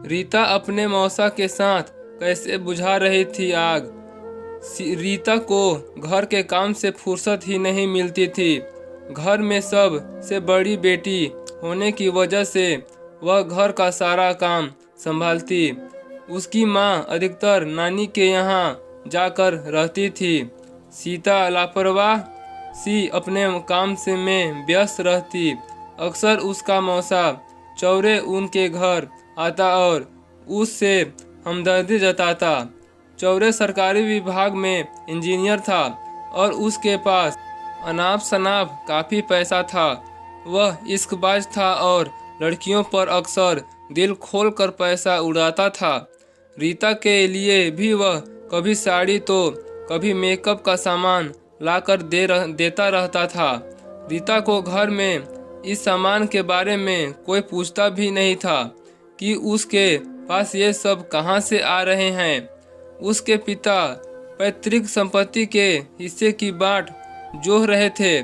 रीता अपने मौसा के साथ कैसे बुझा रही थी आग। रीता को घर के काम से फुर्सत ही नहीं मिलती थी। घर में सब से बड़ी बेटी होने की वजह से वह घर का सारा काम संभालती। उसकी माँ अधिकतर नानी के यहाँ जाकर रहती थी। सीता लापरवाह सी अपने काम से में व्यस्त रहती। अक्सर उसका मौसा चौरे उनके घर आता और उससे हमदर्दी जताता। चौरे सरकारी विभाग में इंजीनियर था और उसके पास अनाप शनाप काफ़ी पैसा था। वह इश्कबाज था और लड़कियों पर अक्सर दिल खोल कर पैसा उड़ाता था। रीता के लिए भी वह कभी साड़ी तो कभी मेकअप का सामान लाकर देता रहता था। रीता को घर में इस सामान के बारे में कोई पूछता भी नहीं था कि उसके पास ये सब कहाँ से आ रहे हैं। उसके पिता पैतृक संपत्ति के हिस्से की बाँट जोह रहे थे।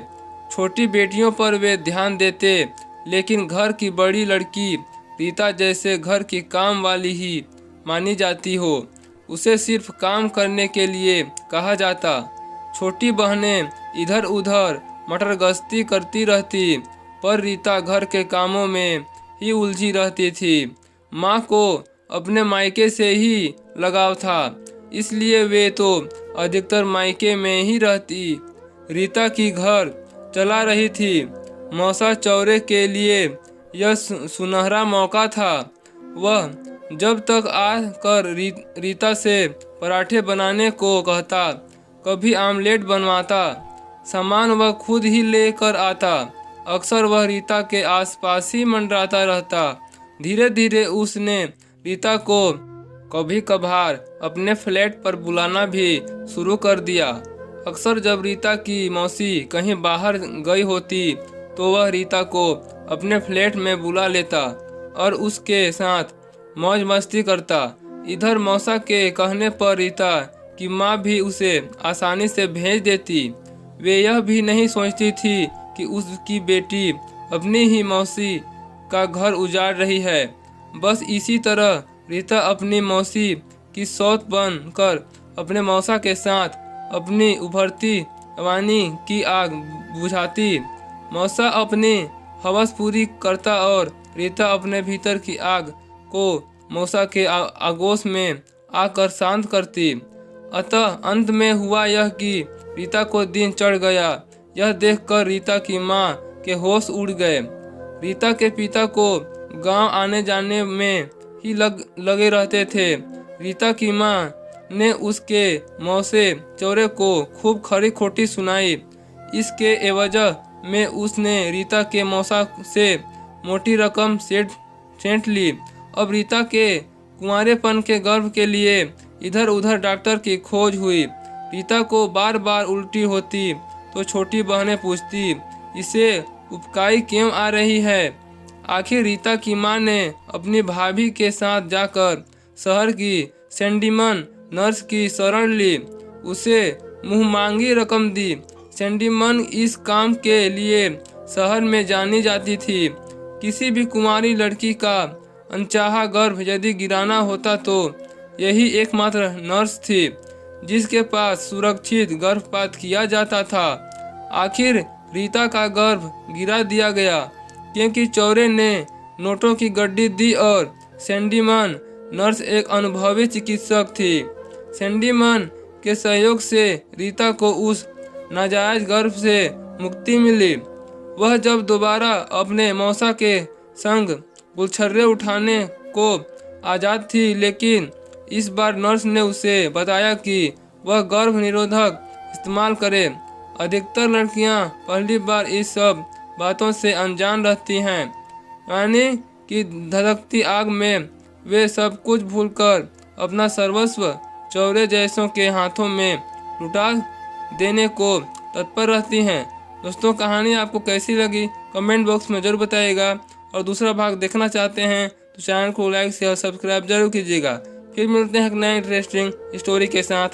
छोटी बेटियों पर वे ध्यान देते, लेकिन घर की बड़ी लड़की रीता जैसे घर की काम वाली ही मानी जाती हो। उसे सिर्फ काम करने के लिए कहा जाता। छोटी बहनें इधर उधर मटर गश्ती करती रहती, पर रीता घर के कामों में ही उलझी रहती थी। माँ को अपने मायके से ही लगाव था, इसलिए वे तो अधिकतर मायके में ही रहती। रीता की घर चला रही थी। मौसा चौरे के लिए यह सुनहरा मौका था। वह जब तक आकर रीता से पराठे बनाने को कहता, कभी आमलेट बनवाता। सामान वह खुद ही लेकर आता। अक्सर वह रीता के आसपास ही मंडराता रहता। धीरे धीरे उसने रीता को कभी कभार अपने फ्लैट पर बुलाना भी शुरू कर दिया। अक्सर जब रीता की मौसी कहीं बाहर गई होती तो वह रीता को अपने फ्लैट में बुला लेता और उसके साथ मौज मस्ती करता। इधर मौसा के कहने पर रीता की माँ भी उसे आसानी से भेज देती। वे यह भी नहीं सोचती थी कि उसकी बेटी अपनी ही मौसी का घर उजाड़ रही है। बस इसी तरह रीता अपनी मौसी की सौत बन कर अपने मौसा के साथ अपनी उभरती जवानी की आग बुझाती। मौसा अपनी हवस पूरी करता और रीता अपने भीतर की आग को मौसा के आगोश में आकर शांत करती। अतः अंत में हुआ यह कि रीता को दिन चढ़ गया। यह देखकर रीता की माँ के होश उड़ गए। रीता के पिता को गांव आने जाने में ही लगे रहते थे। रीता की माँ ने उसके मौसे चौरे को खूब खरी खोटी सुनाई। इसके एवज में उसने रीता के मौसा से मोटी रकम सेंट ली। अब रीता के कुंवारेपन के गर्भ के लिए इधर उधर डॉक्टर की खोज हुई। रीता को बार बार उल्टी होती तो छोटी बहनें पूछती, इसे उबकाई क्यों आ रही है। आखिर रीता की माँ ने अपनी भाभी के साथ जाकर शहर की सैंडीमन नर्स की शरण ली। उसे मुंहमांगी रकम दी। सैंडीमन इस काम के लिए शहर में जानी जाती थी। किसी भी कुंवारी लड़की का अनचाहा गर्भ यदि गिराना होता तो यही एकमात्र नर्स थी जिसके पास सुरक्षित गर्भपात किया जाता था। आखिर रीता का गर्भ गिरा दिया गया क्योंकि चौरे ने नोटों की गड्डी दी और सैंडीमन नर्स एक अनुभवी चिकित्सक थी। सैंडीमन के सहयोग से रीता को उस नाजायज गर्भ से मुक्ति मिली। वह जब दोबारा अपने मौसा के संग गुलछर्रे उठाने को आज़ाद थी, लेकिन इस बार नर्स ने उसे बताया कि वह गर्भ निरोधक इस्तेमाल करे। अधिकतर लड़कियां पहली बार इस सब बातों से अनजान रहती हैं, यानी कि धधकती आग में वे सब कुछ भूलकर अपना सर्वस्व चौरे जैसों के हाथों में लुटा देने को तत्पर रहती हैं। दोस्तों, कहानी आपको कैसी लगी कमेंट बॉक्स में जरूर बताइएगा, और दूसरा भाग देखना चाहते हैं तो चैनल को लाइक शेयर सब्सक्राइब जरूर कीजिएगा। फिर मिलते हैं एक नए इंटरेस्टिंग स्टोरी के साथ।